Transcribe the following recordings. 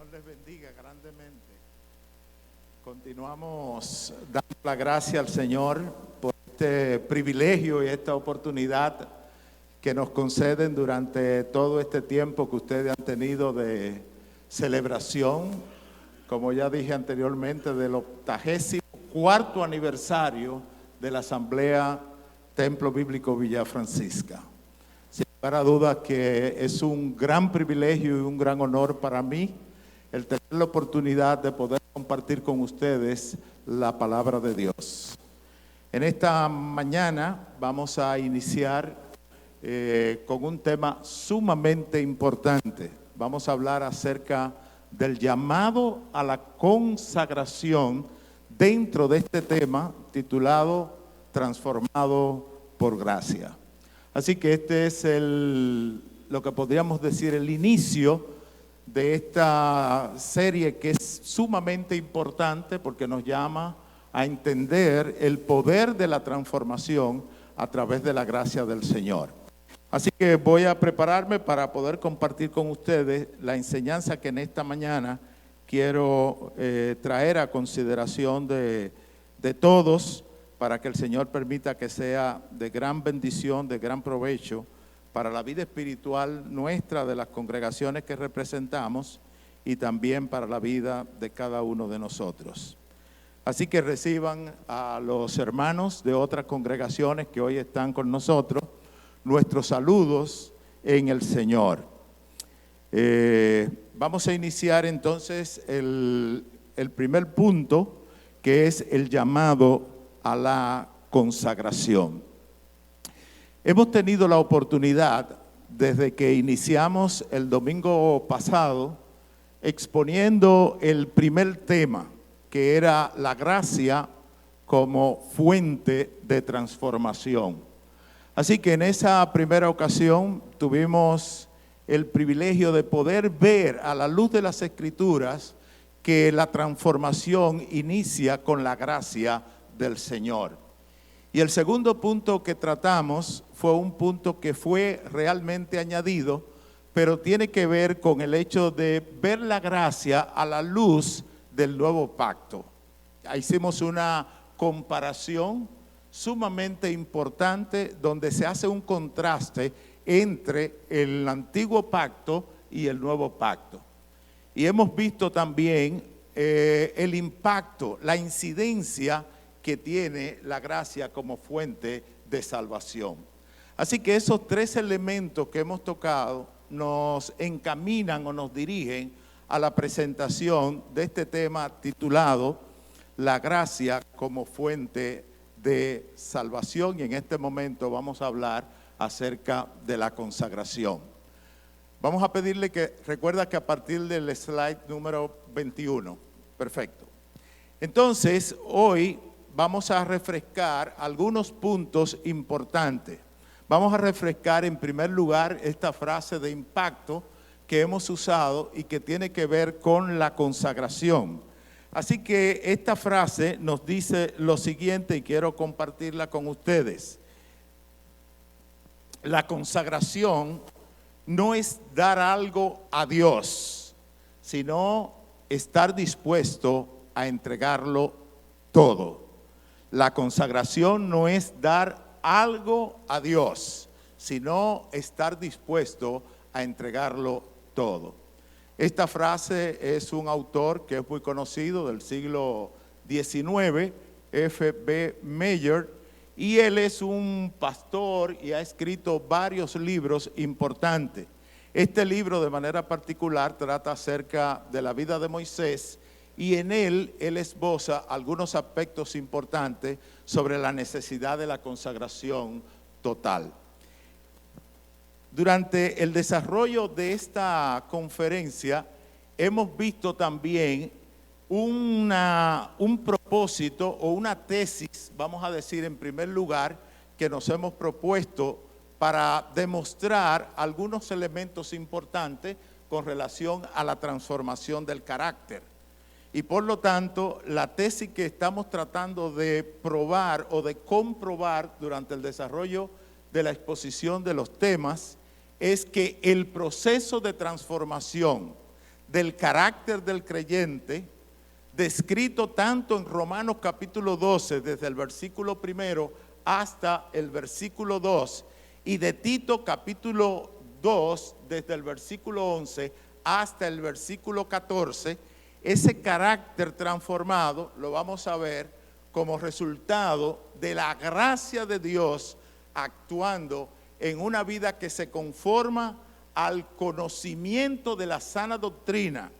Señor les bendiga grandemente. Continuamos dando la gracia al Señor por este privilegio y esta oportunidad que nos conceden durante todo este tiempo que ustedes han tenido de celebración, como ya dije anteriormente, del 84º aniversario de la Asamblea Templo Bíblico Villa Francisca. Sin lugar a dudas que es un gran privilegio y un gran honor para mí el tener la oportunidad de poder compartir con ustedes la palabra de Dios. En esta mañana vamos a iniciar con un tema sumamente importante. Vamos a hablar acerca del llamado a la consagración dentro de este tema titulado Transformado por Gracia. Así que este es lo que podríamos decir el inicio de esta serie, que es sumamente importante porque nos llama a entender el poder de la transformación a través de la gracia del Señor. Así que voy a prepararme para poder compartir con ustedes la enseñanza que en esta mañana quiero traer a consideración de todos, para que el Señor permita que sea de gran bendición, de gran provecho para la vida espiritual nuestra, de las congregaciones que representamos, y también para la vida de cada uno de nosotros. Así que reciban a los hermanos de otras congregaciones que hoy están con nosotros nuestros saludos en el Señor. Vamos a iniciar entonces el primer punto, que es el llamado a la consagración. Hemos tenido la oportunidad, desde que iniciamos el domingo pasado, exponiendo el primer tema, que era la gracia como fuente de transformación. Así que en esa primera ocasión tuvimos el privilegio de poder ver a la luz de las Escrituras que la transformación inicia con la gracia del Señor. Y el segundo punto que tratamos fue un punto que fue realmente añadido, pero tiene que ver con el hecho de ver la gracia a la luz del nuevo pacto. Hicimos una comparación sumamente importante donde se hace un contraste entre el antiguo pacto y el nuevo pacto. Y hemos visto también el impacto, la incidencia que tiene la gracia como fuente de salvación. Así que esos tres elementos que hemos tocado nos encaminan o nos dirigen a la presentación de este tema titulado La gracia como fuente de salvación, y en este momento vamos a hablar acerca de la consagración. Vamos a pedirle que recuerda que a partir del slide número 21, perfecto. Entonces, hoy vamos a refrescar algunos puntos importantes. Vamos a refrescar en primer lugar esta frase de impacto que hemos usado y que tiene que ver con la consagración. Así que esta frase nos dice lo siguiente y quiero compartirla con ustedes. La consagración no es dar algo a Dios, sino estar dispuesto a entregarlo todo. La consagración no es dar algo a Dios, sino estar dispuesto a entregarlo todo. Esta frase es un autor que es muy conocido del siglo XIX, F.B. Meyer, y él es un pastor y ha escrito varios libros importantes. Este libro de manera particular trata acerca de la vida de Moisés, y en él esboza algunos aspectos importantes sobre la necesidad de la consagración total. Durante el desarrollo de esta conferencia hemos visto también un propósito o una tesis, vamos a decir en primer lugar, que nos hemos propuesto para demostrar algunos elementos importantes con relación a la transformación del carácter. Y por lo tanto, la tesis que estamos tratando de probar o de comprobar durante el desarrollo de la exposición de los temas es que el proceso de transformación del carácter del creyente, descrito tanto en Romanos capítulo 12, desde el versículo 1 hasta el versículo 2, y de Tito capítulo 2, desde el versículo 11 hasta el versículo 14, ese carácter transformado lo vamos a ver como resultado de la gracia de Dios actuando en una vida que se conforma al conocimiento de la sana doctrina,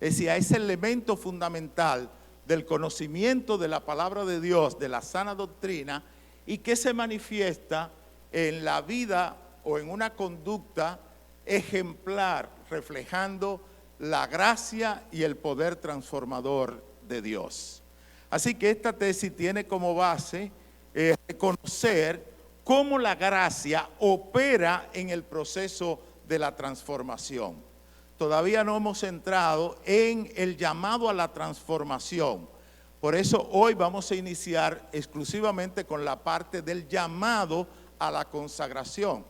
es decir, a ese elemento fundamental del conocimiento de la palabra de Dios, de la sana doctrina, y que se manifiesta en la vida o en una conducta ejemplar, reflejando la gracia y el poder transformador de Dios. Así que esta tesis tiene como base reconocer cómo la gracia opera en el proceso de la transformación. Todavía no hemos entrado en el llamado a la transformación. Por eso hoy vamos a iniciar exclusivamente con la parte del llamado a la consagración,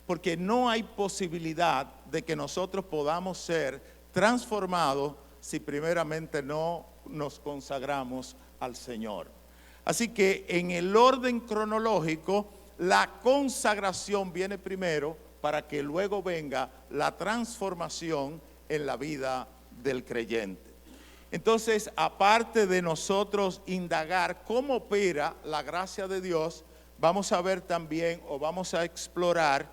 porque no hay posibilidad de que nosotros podamos ser transformados si primeramente no nos consagramos al Señor. Así que en el orden cronológico, la consagración viene primero para que luego venga la transformación en la vida del creyente. Entonces, aparte de nosotros indagar cómo opera la gracia de Dios, vamos a ver también o vamos a explorar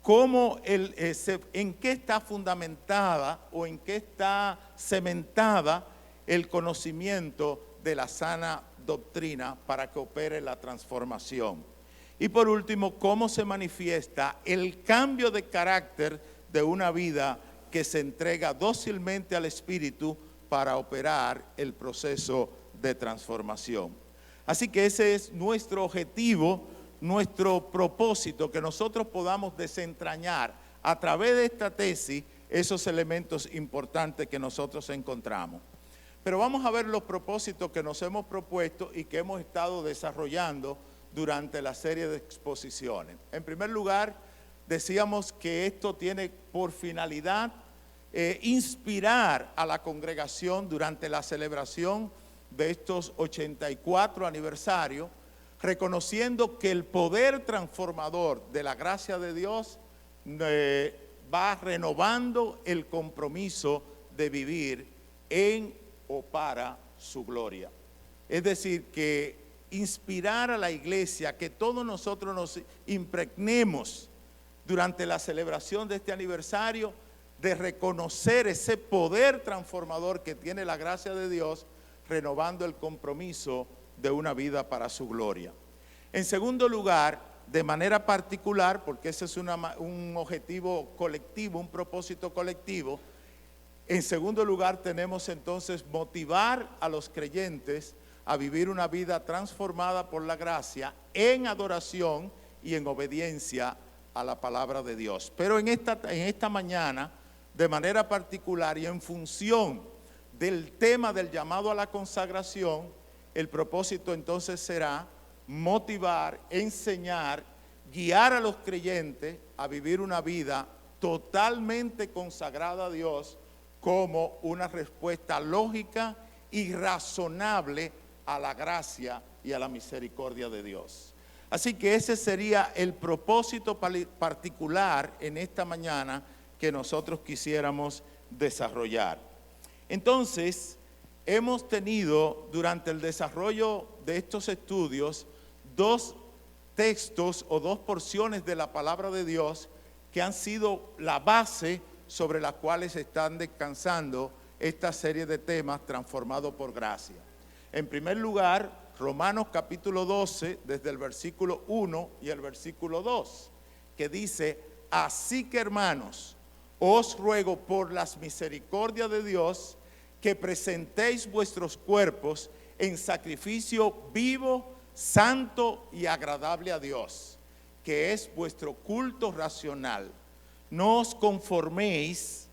cómo en qué está fundamentada o en qué está cementada el conocimiento de la sana doctrina para que opere la transformación. Y por último, cómo se manifiesta el cambio de carácter de una vida que se entrega dócilmente al Espíritu para operar el proceso de transformación. Así que ese es nuestro objetivo, nuestro propósito, que nosotros podamos desentrañar a través de esta tesis esos elementos importantes que nosotros encontramos. Pero vamos a ver los propósitos que nos hemos propuesto y que hemos estado desarrollando durante la serie de exposiciones. En primer lugar, decíamos que esto tiene por finalidad inspirar a la congregación durante la celebración de estos 84 aniversarios, reconociendo que el poder transformador de la gracia de Dios va renovando el compromiso de vivir en o para su gloria. Es decir, que inspirar a la iglesia, que todos nosotros nos impregnemos durante la celebración de este aniversario, de reconocer ese poder transformador que tiene la gracia de Dios, renovando el compromiso de una vida para su gloria. En segundo lugar, de manera particular, porque ese es un objetivo colectivo, un propósito colectivo, en segundo lugar tenemos entonces motivar a los creyentes a vivir una vida transformada por la gracia en adoración y en obediencia a la palabra de Dios. Pero en esta mañana, de manera particular y en función del tema del llamado a la consagración, el propósito entonces será motivar, enseñar, guiar a los creyentes a vivir una vida totalmente consagrada a Dios como una respuesta lógica y razonable a la gracia y a la misericordia de Dios. Así que ese sería el propósito particular en esta mañana que nosotros quisiéramos desarrollar. Entonces, hemos tenido durante el desarrollo de estos estudios dos textos o dos porciones de la palabra de Dios que han sido la base sobre las cuales están descansando esta serie de temas transformados por gracia. En primer lugar, Romanos capítulo 12, desde el versículo 1 y el versículo 2, que dice: así que, hermanos, os ruego por las misericordias de Dios que presentéis vuestros cuerpos en sacrificio vivo, santo y agradable a Dios, que es vuestro culto racional. No os conforméis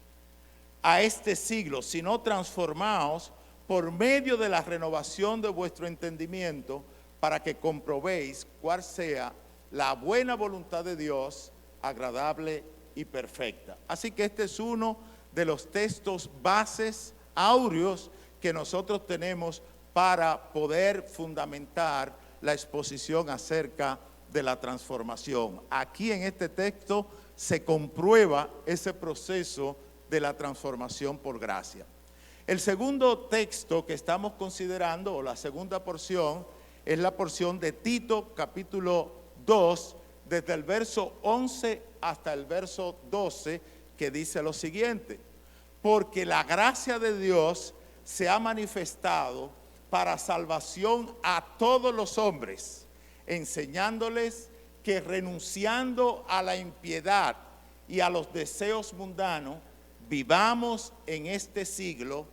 a este siglo, sino transformaos por medio de la renovación de vuestro entendimiento, para que comprobéis cuál sea la buena voluntad de Dios, agradable y perfecta. Así que este es uno de los textos bases áureos que nosotros tenemos para poder fundamentar la exposición acerca de la transformación. Aquí en este texto se comprueba ese proceso de la transformación por gracia. El segundo texto que estamos considerando, o la segunda porción, es la porción de Tito, capítulo 2, desde el verso 11 hasta el verso 12, que dice lo siguiente: porque la gracia de Dios se ha manifestado para salvación a todos los hombres, enseñándoles que renunciando a la impiedad y a los deseos mundanos, vivamos en este siglo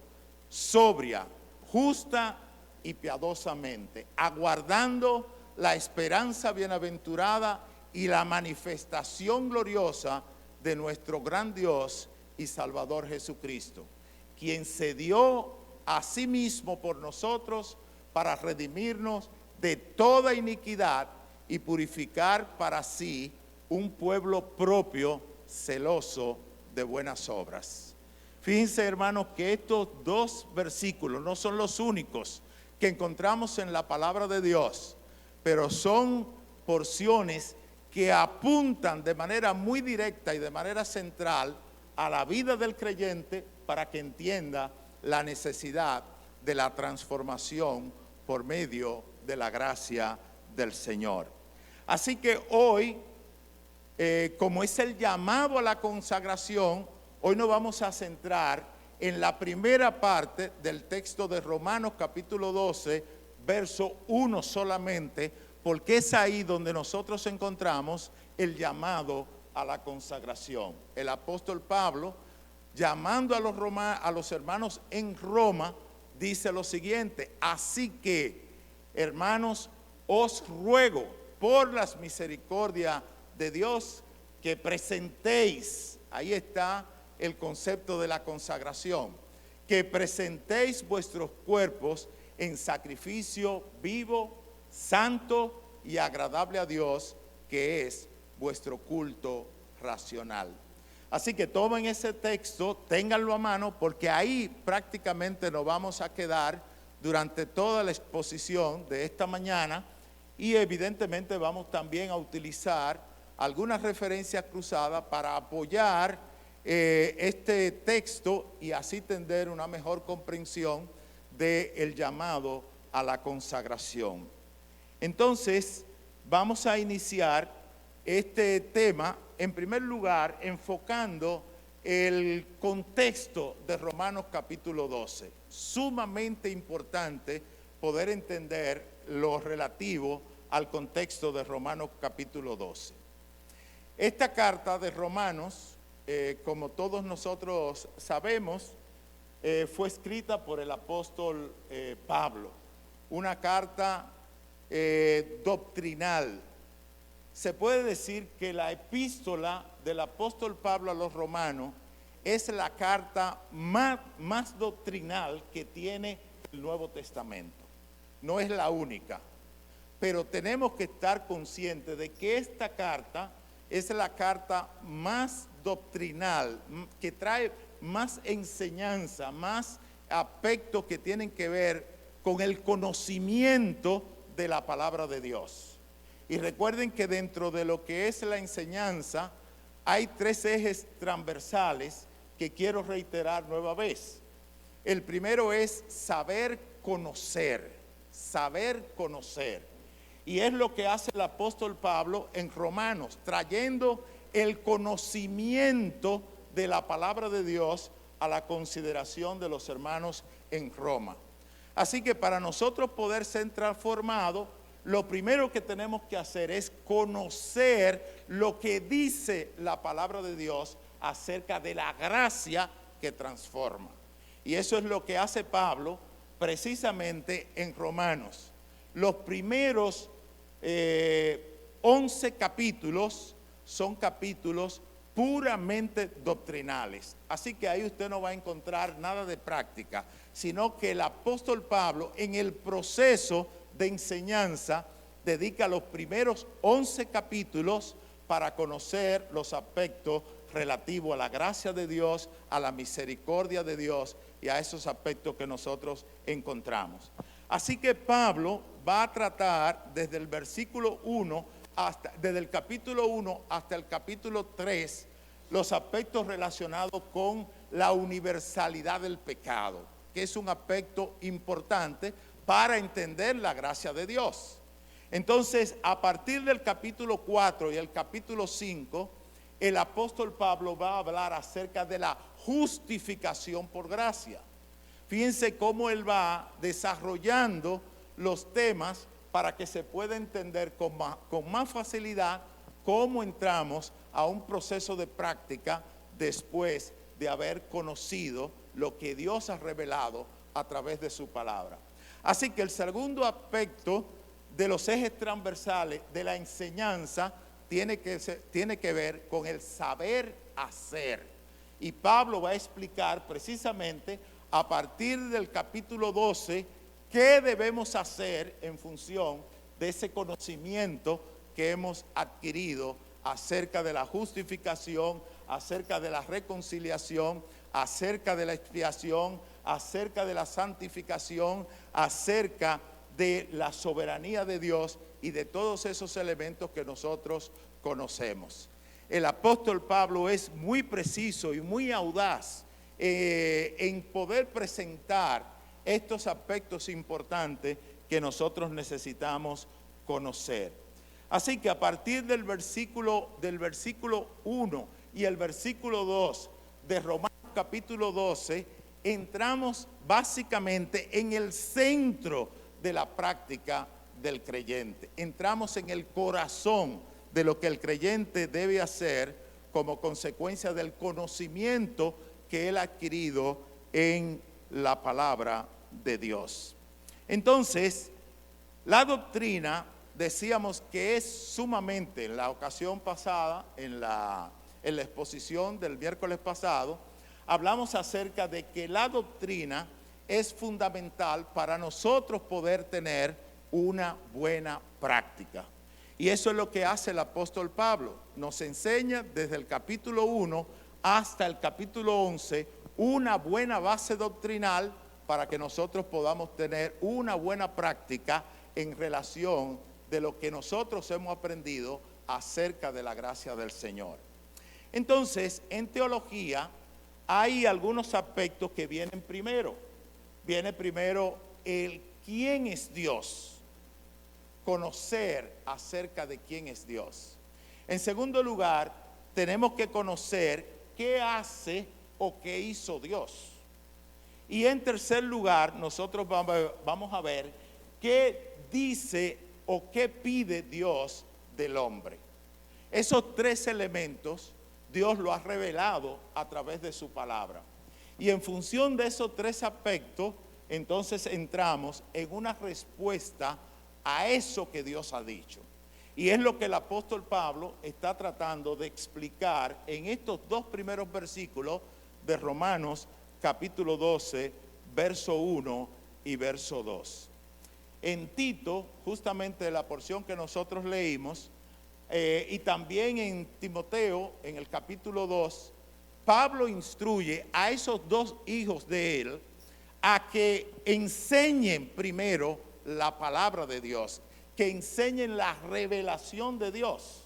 sobria, justa y piadosamente, aguardando la esperanza bienaventurada y la manifestación gloriosa de nuestro gran Dios y Salvador Jesucristo, quien se dio a sí mismo por nosotros para redimirnos de toda iniquidad y purificar para sí un pueblo propio, celoso de buenas obras. Fíjense, hermanos, que estos dos versículos no son los únicos que encontramos en la palabra de Dios, pero son porciones que apuntan de manera muy directa y de manera central a la vida del creyente para que entienda la necesidad de la transformación por medio de la gracia del Señor. Así que hoy, como es el llamado a la consagración, hoy nos vamos a centrar en la primera parte del texto de Romanos capítulo 12, verso 1 solamente, porque es ahí donde nosotros encontramos el llamado a la consagración. El apóstol Pablo, llamando a los hermanos en Roma, dice lo siguiente: así que, hermanos, os ruego por las misericordias de Dios que presentéis, ahí está el concepto de la consagración, que presentéis vuestros cuerpos en sacrificio vivo, santo y agradable a Dios, que es vuestro culto racional. Así que tomen ese texto, ténganlo a mano, porque ahí prácticamente nos vamos a quedar durante toda la exposición de esta mañana, y evidentemente vamos también a utilizar algunas referencias cruzadas para apoyar este texto y así tener una mejor comprensión del llamado a la consagración. Entonces, vamos a iniciar este tema, en primer lugar, enfocando el contexto de Romanos capítulo 12. Sumamente importante poder entender lo relativo al contexto de Romanos capítulo 12. Esta carta de Romanos, como todos nosotros sabemos, fue escrita por el apóstol Pablo, una carta doctrinal. Se puede decir que la epístola del apóstol Pablo a los romanos es la carta más doctrinal que tiene el Nuevo Testamento. No es la única, pero tenemos que estar conscientes de que esta carta es la carta más doctrinal, que trae más enseñanza, más aspectos que tienen que ver con el conocimiento de la palabra de Dios. Y recuerden que dentro de lo que es la enseñanza hay tres ejes transversales que quiero reiterar nueva vez. El primero es saber conocer, saber conocer. Y es lo que hace el apóstol Pablo en Romanos, trayendo el conocimiento de la palabra de Dios a la consideración de los hermanos en Roma. Así que para nosotros poder ser transformados, lo primero que tenemos que hacer es conocer lo que dice la palabra de Dios acerca de la gracia que transforma. Y eso es lo que hace Pablo precisamente en Romanos. Los primeros 11 capítulos son capítulos puramente doctrinales. Así que ahí usted no va a encontrar nada de práctica, sino que el apóstol Pablo en el proceso de enseñanza dedica los primeros 11 capítulos para conocer los aspectos relativo a la gracia de Dios, a la misericordia de Dios y a esos aspectos que nosotros encontramos. Así que Pablo va a tratar desde el versículo 1 desde el capítulo 1 hasta el capítulo 3 los aspectos relacionados con la universalidad del pecado, que es un aspecto importante para entender la gracia de Dios. Entonces, a partir del capítulo 4 y el capítulo 5, el apóstol Pablo va a hablar acerca de la justificación por gracia. Fíjense cómo él va desarrollando los temas para que se pueda entender con más facilidad cómo entramos a un proceso de práctica después de haber conocido lo que Dios ha revelado a través de su palabra. Así que el segundo aspecto de los ejes transversales de la enseñanza tiene que ver con el saber hacer. Y Pablo va a explicar precisamente a partir del capítulo 12 qué debemos hacer en función de ese conocimiento que hemos adquirido acerca de la justificación, acerca de la reconciliación, acerca de la expiación, acerca de la santificación, acerca de la soberanía de Dios y de todos esos elementos que nosotros conocemos. El apóstol Pablo es muy preciso y muy audaz en poder presentar estos aspectos importantes que nosotros necesitamos conocer. Así que a partir del versículo 1 y el versículo 2 de Romanos capítulo 12, entramos básicamente en el centro de la práctica del creyente. Entramos en el corazón de lo que el creyente debe hacer como consecuencia del conocimiento que él ha adquirido en la palabra de Dios. Entonces, la doctrina, decíamos que es sumamente, en la ocasión pasada, en la exposición del miércoles pasado, hablamos acerca de que la doctrina es fundamental para nosotros poder tener una buena práctica. Y eso es lo que hace el apóstol Pablo. Nos enseña desde el capítulo 1 hasta el capítulo 11 una buena base doctrinal para que nosotros podamos tener una buena práctica en relación de lo que nosotros hemos aprendido acerca de la gracia del Señor. Entonces, en teología hay algunos aspectos que vienen primero. Viene primero el quién es Dios, conocer acerca de quién es Dios. En segundo lugar, tenemos que conocer qué hace o qué hizo Dios. Y en tercer lugar, nosotros vamos a ver qué dice o qué pide Dios del hombre. Esos tres elementos Dios lo ha revelado a través de su palabra. Y en función de esos tres aspectos, entonces entramos en una respuesta a eso que Dios ha dicho. Y es lo que el apóstol Pablo está tratando de explicar en estos dos primeros versículos de Romanos capítulo 12, verso 1 y verso 2. En Tito, justamente la porción que nosotros leímos, y también en Timoteo, en el capítulo 2, Pablo instruye a esos dos hijos de él a que enseñen primero la palabra de Dios, que enseñen la revelación de Dios,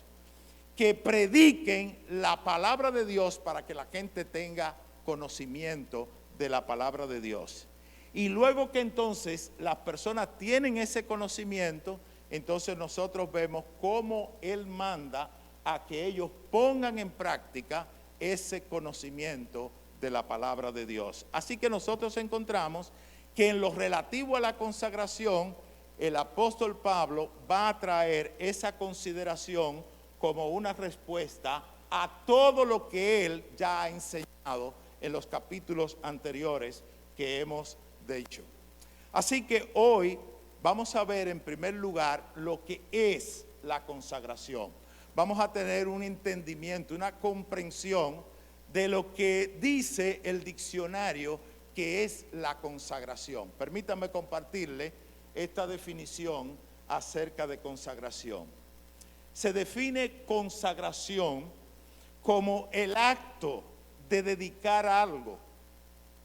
que prediquen la palabra de Dios para que la gente tenga conocimiento de la palabra de Dios. Y luego que entonces las personas tienen ese conocimiento, entonces nosotros vemos cómo Él manda a que ellos pongan en práctica ese conocimiento de la palabra de Dios. Así que nosotros encontramos que en lo relativo a la consagración, el apóstol Pablo va a traer esa consideración como una respuesta a todo lo que él ya ha enseñado en los capítulos anteriores que hemos dicho. Así que hoy vamos a ver en primer lugar lo que es la consagración. Vamos a tener un entendimiento, una comprensión de lo que dice el diccionario que es la consagración. Permítanme compartirle esta definición acerca de consagración. Se define consagración como el acto de dedicar algo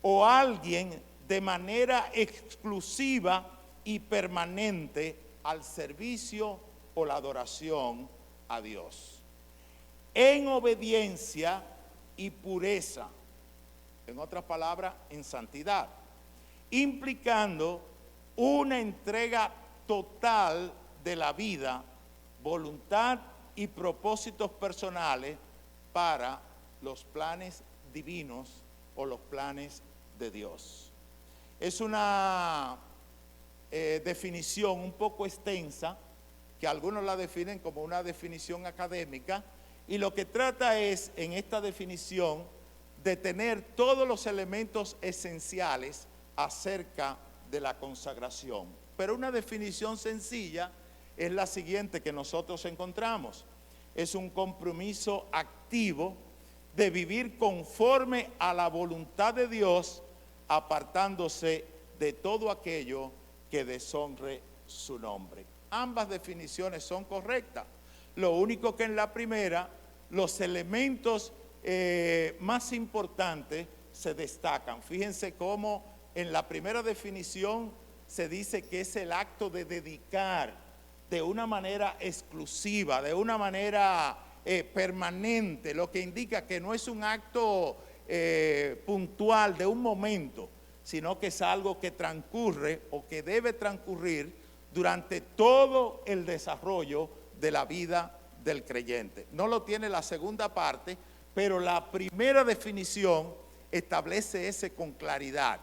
o alguien de manera exclusiva y permanente al servicio o la adoración a Dios, en obediencia y pureza, en otras palabras, en santidad, implicando una entrega total de la vida, voluntad y propósitos personales para los planes divinos o los planes de Dios. Es una definición un poco extensa, que algunos la definen como una definición académica, y lo que trata es, en esta definición, de tener todos los elementos esenciales acerca de la consagración. Pero una definición sencilla es la siguiente que nosotros encontramos: es un compromiso activo de vivir conforme a la voluntad de Dios, apartándose de todo aquello que deshonre su nombre. Ambas definiciones son correctas. Lo único que en la primera, los elementos más importantes se destacan. Fíjense cómo en la primera definición se dice que es el acto de dedicar de una manera exclusiva, de una manera permanente, lo que indica que no es un acto puntual de un momento, sino que es algo que transcurre o que debe transcurrir durante todo el desarrollo de la vida del creyente. No lo tiene la segunda parte, pero la primera definición establece ese con claridad,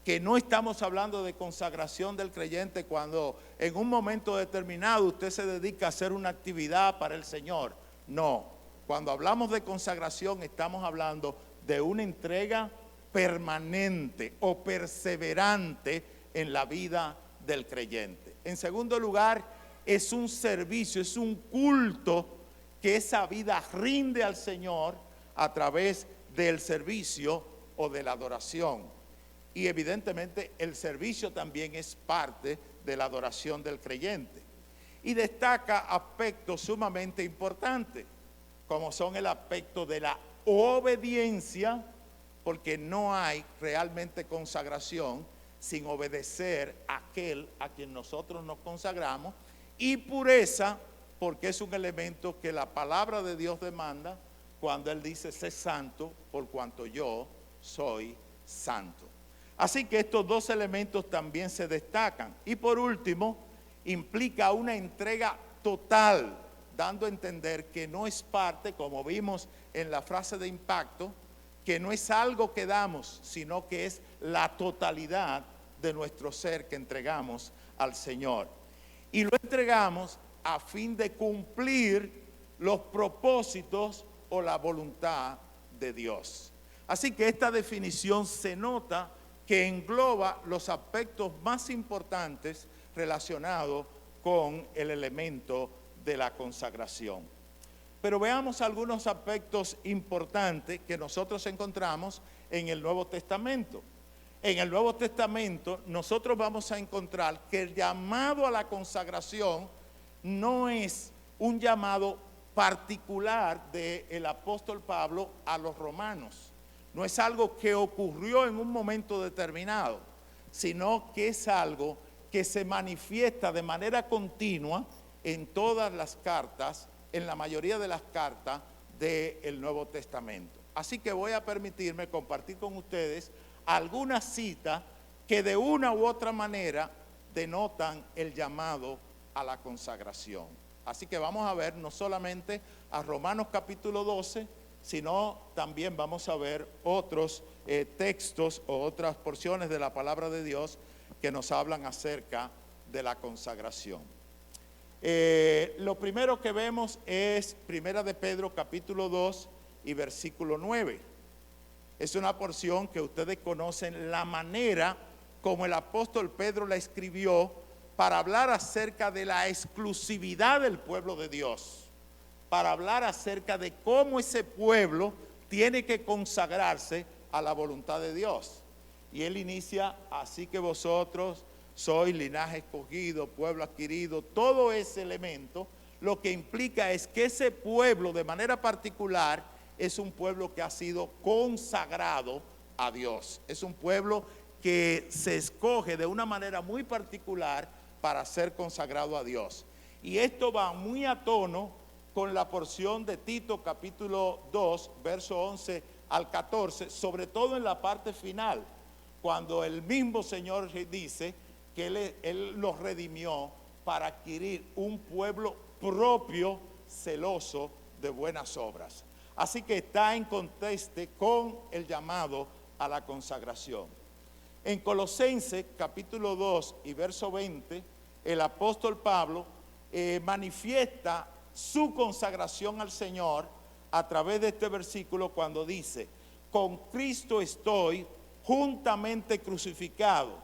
que no estamos hablando de consagración del creyente cuando en un momento determinado usted se dedica a hacer una actividad para el Señor. No, cuando hablamos de consagración estamos hablando de una entrega permanente o perseverante en la vida del creyente. En segundo lugar, es un servicio, es un culto que esa vida rinde al Señor a través del servicio o de la adoración. Y evidentemente el servicio también es parte de la adoración del creyente. Y destaca aspectos sumamente importantes, como son el aspecto de la obediencia, porque no hay realmente consagración sin obedecer a aquel a quien nosotros nos consagramos, y pureza, porque es un elemento que la palabra de Dios demanda cuando Él dice: sé santo por cuanto yo soy santo. Así que estos dos elementos también se destacan. Y por último, implica una entrega total, dando a entender que no es parte, como vimos en la frase de impacto, que no es algo que damos, sino que es la totalidad de nuestro ser que entregamos al Señor. Y lo entregamos a fin de cumplir los propósitos o la voluntad de Dios. Así que esta definición se nota que engloba los aspectos más importantes relacionados con el elemento de la consagración. Pero veamos algunos aspectos importantes que nosotros encontramos en el Nuevo Testamento. En el Nuevo Testamento nosotros vamos a encontrar que el llamado a la consagración no es un llamado particular del apóstol Pablo a los romanos. No es algo que ocurrió en un momento determinado, sino que es algo que se manifiesta de manera continua en todas las cartas, en la mayoría de las cartas del Nuevo Testamento. Así que voy a permitirme compartir con ustedes algunas citas que de una u otra manera denotan el llamado a la consagración. Así que vamos a ver no solamente a Romanos capítulo 12, sino también vamos a ver otros textos o otras porciones de la palabra de Dios que nos hablan acerca de la consagración. Lo primero que vemos es Primera de Pedro capítulo 2 y versículo 9. Es una porción que ustedes conocen la manera como el apóstol Pedro la escribió para hablar acerca de la exclusividad del pueblo de Dios, para hablar acerca de cómo ese pueblo tiene que consagrarse a la voluntad de Dios. Y él inicia: así que vosotros sois linaje escogido, pueblo adquirido. Todo ese elemento lo que implica es que ese pueblo de manera particular es un pueblo que ha sido consagrado a Dios. Es un pueblo que se escoge de una manera muy particular para ser consagrado a Dios. Y esto va muy a tono con la porción de Tito capítulo 2, verso 11 al 14, sobre todo en la parte final, cuando el mismo Señor dice que Él los redimió para adquirir un pueblo propio, celoso de buenas obras. Así que está en conteste con el llamado a la consagración. En Colosenses capítulo 2 y verso 20, el apóstol Pablo manifiesta su consagración al Señor a través de este versículo cuando dice: con Cristo estoy juntamente crucificado,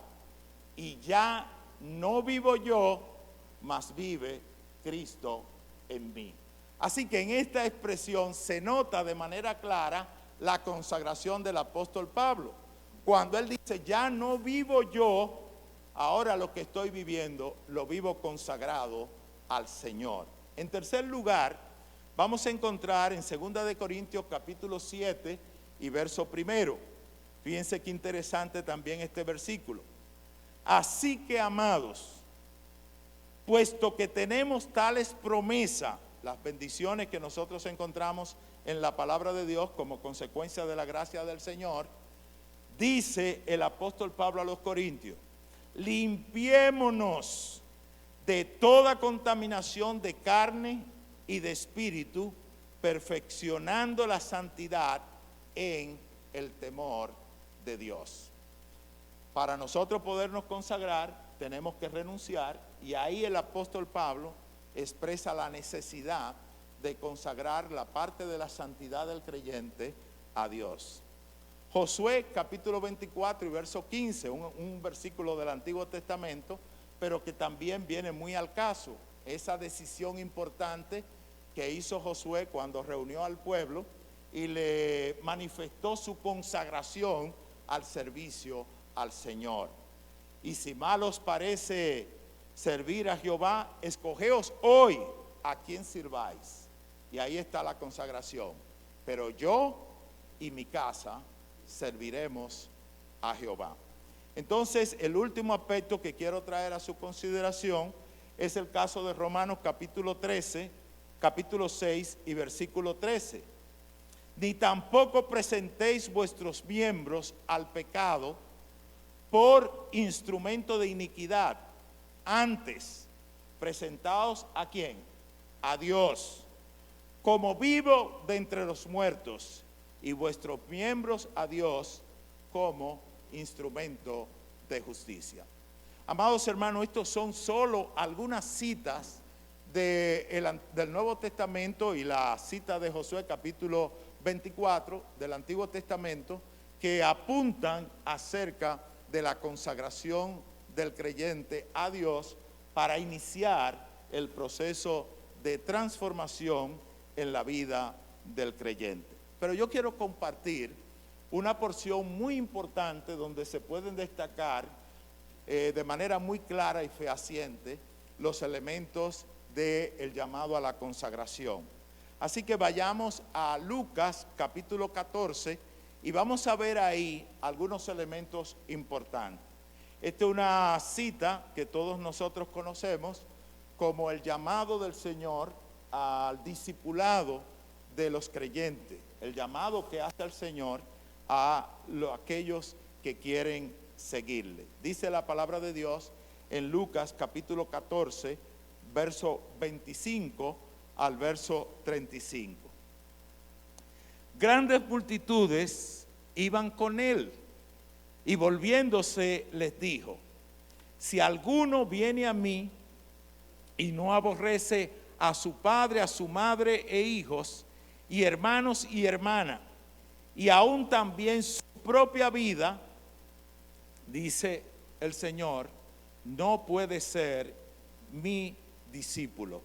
y ya no vivo yo, mas vive Cristo en mí. Así que en esta expresión se nota de manera clara la consagración del apóstol Pablo. Cuando él dice: ya no vivo yo, ahora lo que estoy viviendo lo vivo consagrado al Señor. En tercer lugar, vamos a encontrar en 2 de Corintios capítulo 7 y verso 1. Fíjense qué interesante también este versículo. Así que, amados, puesto que tenemos tales promesas, las bendiciones que nosotros encontramos en la palabra de Dios como consecuencia de la gracia del Señor, dice el apóstol Pablo a los Corintios: limpiémonos de toda contaminación de carne y de espíritu, perfeccionando la santidad en el temor de Dios. Para nosotros podernos consagrar, tenemos que renunciar, y ahí el apóstol Pablo expresa la necesidad de consagrar la parte de la santidad del creyente a Dios. Josué capítulo 24 y verso 15, un versículo del Antiguo Testamento, pero que también viene muy al caso. Esa decisión importante que hizo Josué cuando reunió al pueblo y le manifestó su consagración al servicio al Señor. Y si mal os parece servir a Jehová, escogeos hoy a quién sirváis. Y ahí está la consagración. Pero yo y mi casa serviremos a Jehová. Entonces, el último aspecto que quiero traer a su consideración es el caso de Romanos capítulo 13, capítulo 6 y versículo 13. Ni tampoco presentéis vuestros miembros al pecado por instrumento de iniquidad. Antes, presentaos ¿a quién? A Dios, como vivo de entre los muertos, y vuestros miembros a Dios como instrumento de justicia. Amados hermanos, estos son solo algunas citas del Nuevo Testamento y la cita de Josué capítulo 24 del Antiguo Testamento, que apuntan acerca de la consagración del creyente a Dios para iniciar el proceso de transformación en la vida del creyente. Pero yo quiero compartir una porción muy importante donde se pueden destacar de manera muy clara y fehaciente los elementos del llamado a la consagración. Así que vayamos a Lucas capítulo 14 y vamos a ver ahí algunos elementos importantes. Esta es una cita que todos nosotros conocemos como el llamado del Señor al discipulado de los creyentes, el llamado que hace el Señor a aquellos que quieren seguirle. Dice la palabra de Dios en Lucas capítulo 14, verso 25 al verso 35. Grandes multitudes iban con él, y volviéndose les dijo: si alguno viene a mí y no aborrece a su padre, a su madre e hijos, y hermanos y hermanas, y aún también su propia vida, dice el Señor, no puede ser mi discípulo.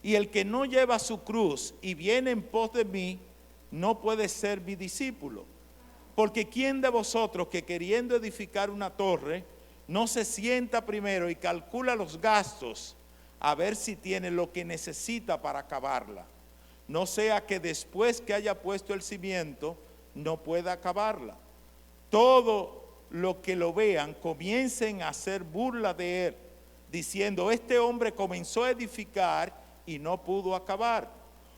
Y el que no lleva su cruz y viene en pos de mí, no puede ser mi discípulo. Porque ¿quién de vosotros que queriendo edificar una torre, no se sienta primero y calcula los gastos a ver si tiene lo que necesita para acabarla? no sea que después que haya puesto el cimiento, no pueda acabarla. Todo lo que lo vean comiencen a hacer burla de él, diciendo, este hombre comenzó a edificar y no pudo acabar.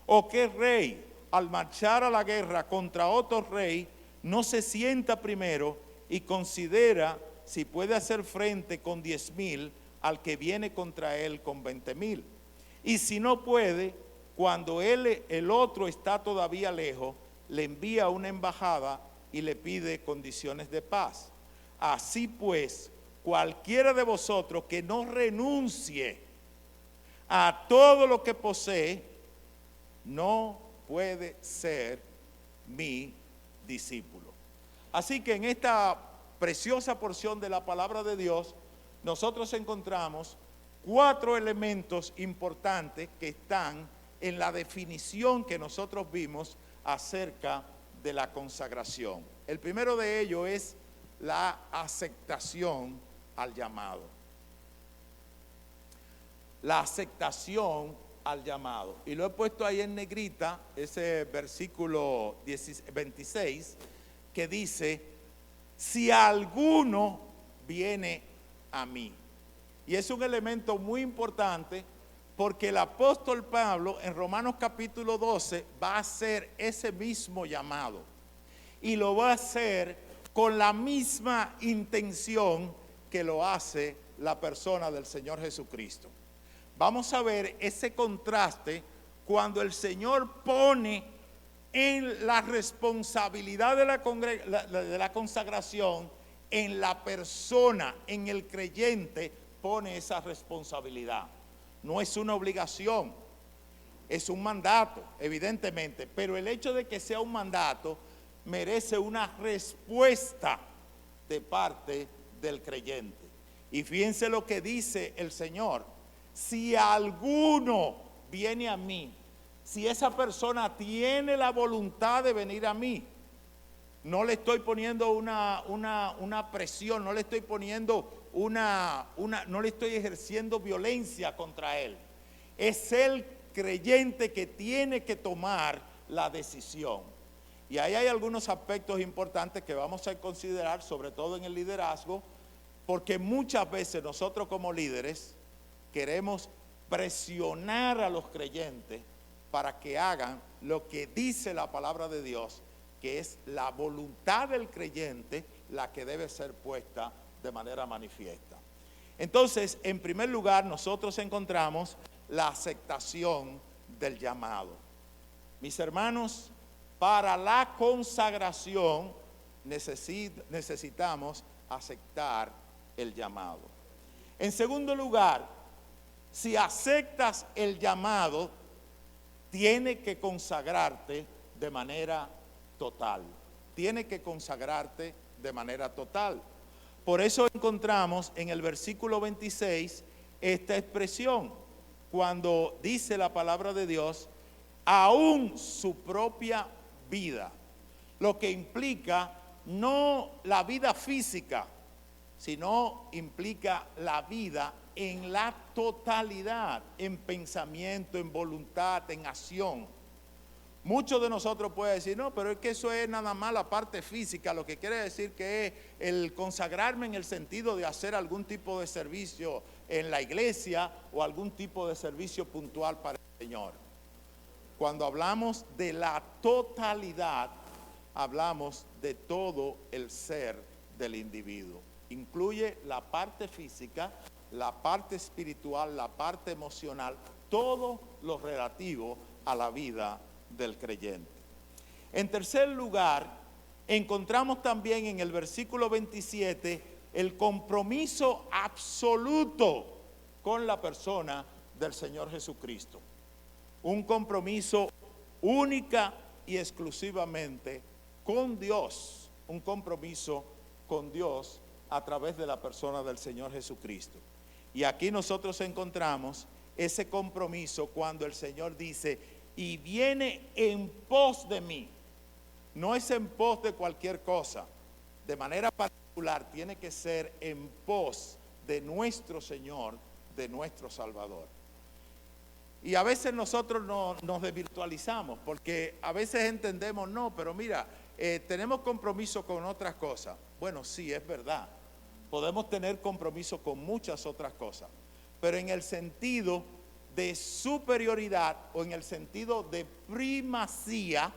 O qué rey, al marchar a la guerra contra otro rey, no se sienta primero y considera si puede hacer frente con 10,000 al que viene contra él con 20,000. Y si no puede, cuando el otro está todavía lejos, le envía una embajada y le pide condiciones de paz. Así pues, cualquiera de vosotros que no renuncie a todo lo que posee, no puede ser mi discípulo. Así que en esta preciosa porción de la palabra de Dios, nosotros encontramos 4 elementos importantes que están en la definición que nosotros vimos acerca de la consagración. El primero de ellos es la aceptación al llamado. La aceptación al llamado. Y lo he puesto ahí en negrita, ese versículo 26, que dice, si alguno viene a mí. Y es un elemento muy importante porque el apóstol Pablo en Romanos capítulo 12 va a hacer ese mismo llamado. Y lo va a hacer con la misma intención que lo hace la persona del Señor Jesucristo. Vamos a ver ese contraste cuando el Señor pone en la responsabilidad de la consagración, en la persona, en el creyente, pone esa responsabilidad. No es una obligación, es un mandato, evidentemente, pero el hecho de que sea un mandato merece una respuesta de parte del creyente. Y fíjense lo que dice el Señor: si alguno viene a mí, si esa persona tiene la voluntad de venir a mí, no le estoy poniendo una presión, no le estoy poniendo no le estoy ejerciendo violencia contra él. Es el creyente que tiene que tomar la decisión. Y ahí hay algunos aspectos importantes que vamos a considerar, sobre todo en el liderazgo, porque muchas veces nosotros como líderes queremos presionar a los creyentes para que hagan lo que dice la palabra de Dios, que es la voluntad del creyente la que debe ser puesta de manera manifiesta. Entonces, en primer lugar, nosotros encontramos la aceptación del llamado. Mis hermanos, para la consagración necesitamos aceptar el llamado. En segundo lugar, si aceptas el llamado, tienes que consagrarte de manera total. Tienes que consagrarte de manera total. Por eso encontramos en el versículo 26 esta expresión, cuando dice la palabra de Dios, aún su propia vida, lo que implica no la vida física, sino implica la vida en la totalidad, en pensamiento, en voluntad, en acción. Muchos de nosotros pueden decir, no, pero es que eso es nada más la parte física, lo que quiere decir que es el consagrarme en el sentido de hacer algún tipo de servicio en la iglesia o algún tipo de servicio puntual para el Señor. Cuando hablamos de la totalidad, hablamos de todo el ser del individuo. Incluye la parte física, la parte espiritual, la parte emocional, todo lo relativo a la vida del creyente. En tercer lugar, encontramos también en el versículo 27 el compromiso absoluto con la persona del Señor Jesucristo. Un compromiso única y exclusivamente con Dios, un compromiso con Dios a través de la persona del Señor Jesucristo. Y aquí nosotros encontramos ese compromiso cuando el Señor dice, y viene en pos de mí. No es en pos de cualquier cosa. De manera particular tiene que ser en pos de nuestro Señor, de nuestro Salvador. Y a veces nosotros nos desvirtualizamos porque a veces entendemos, no, pero mira, tenemos compromiso con otras cosas. Bueno, sí, es verdad. Podemos tener compromiso con muchas otras cosas, pero en el sentido de superioridad o en el sentido de primacía,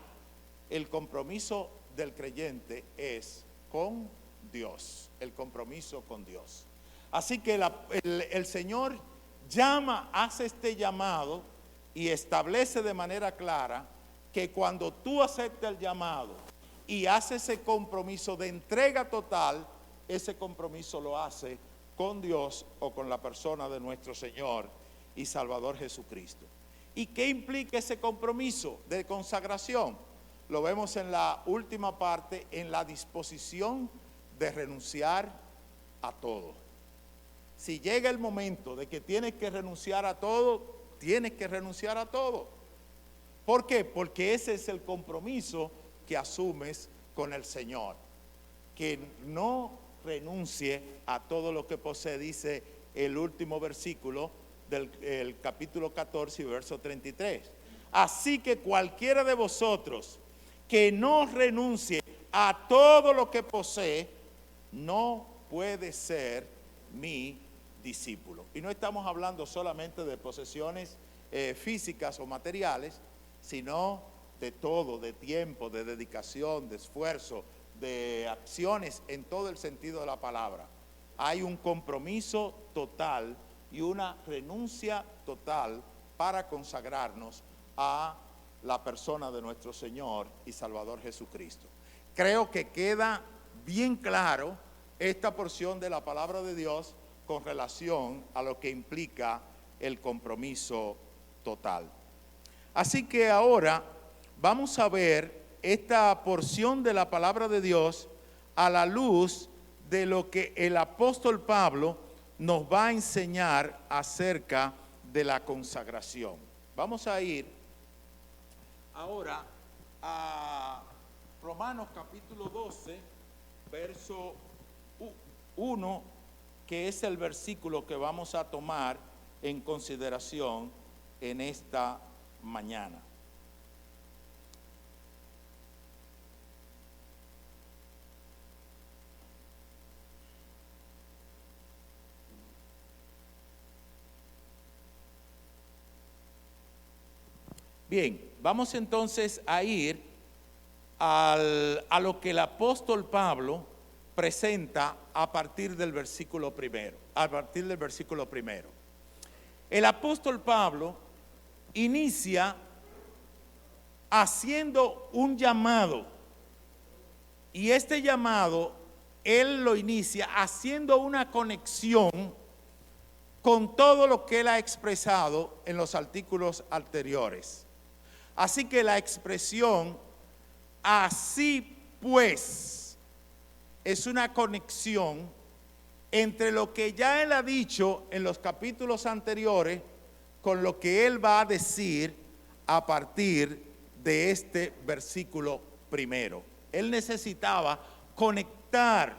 el compromiso del creyente es con Dios, el compromiso con Dios. Así que el Señor hace este llamado y establece de manera clara que cuando tú aceptas el llamado y haces ese compromiso de entrega total, ese compromiso lo hace con Dios o con la persona de nuestro Señor y Salvador Jesucristo. ¿Y qué implica ese compromiso de consagración? Lo vemos en la última parte, en la disposición de renunciar a todo. Si llega el momento de que tienes que renunciar a todo, tienes que renunciar a todo. ¿Por qué? Porque ese es el compromiso que asumes con el Señor. Que no renuncie a todo lo que posee, dice el último versículo del capítulo 14 y verso 33. Así que cualquiera de vosotros que no renuncie a todo lo que posee, no puede ser mi discípulo. Y no estamos hablando solamente de posesiones físicas o materiales, sino de todo, de tiempo, de dedicación, de esfuerzo, de acciones en todo el sentido de la palabra. Hay un compromiso total y una renuncia total para consagrarnos a la persona de nuestro Señor y Salvador Jesucristo. Creo que queda bien claro esta porción de la palabra de Dios con relación a lo que implica el compromiso total. Así que ahora vamos a ver esta porción de la palabra de Dios a la luz de lo que el apóstol Pablo nos va a enseñar acerca de la consagración. Vamos a ir ahora a Romanos capítulo 12, verso 1, que es el versículo que vamos a tomar en consideración en esta mañana. Bien, vamos entonces a ir a lo que el apóstol Pablo presenta a partir del versículo primero. El apóstol Pablo inicia haciendo un llamado, y este llamado él lo inicia haciendo una conexión con todo lo que él ha expresado en los artículos anteriores. Así que la expresión así pues es una conexión entre lo que ya él ha dicho en los capítulos anteriores con lo que él va a decir a partir de este versículo primero. Él necesitaba conectar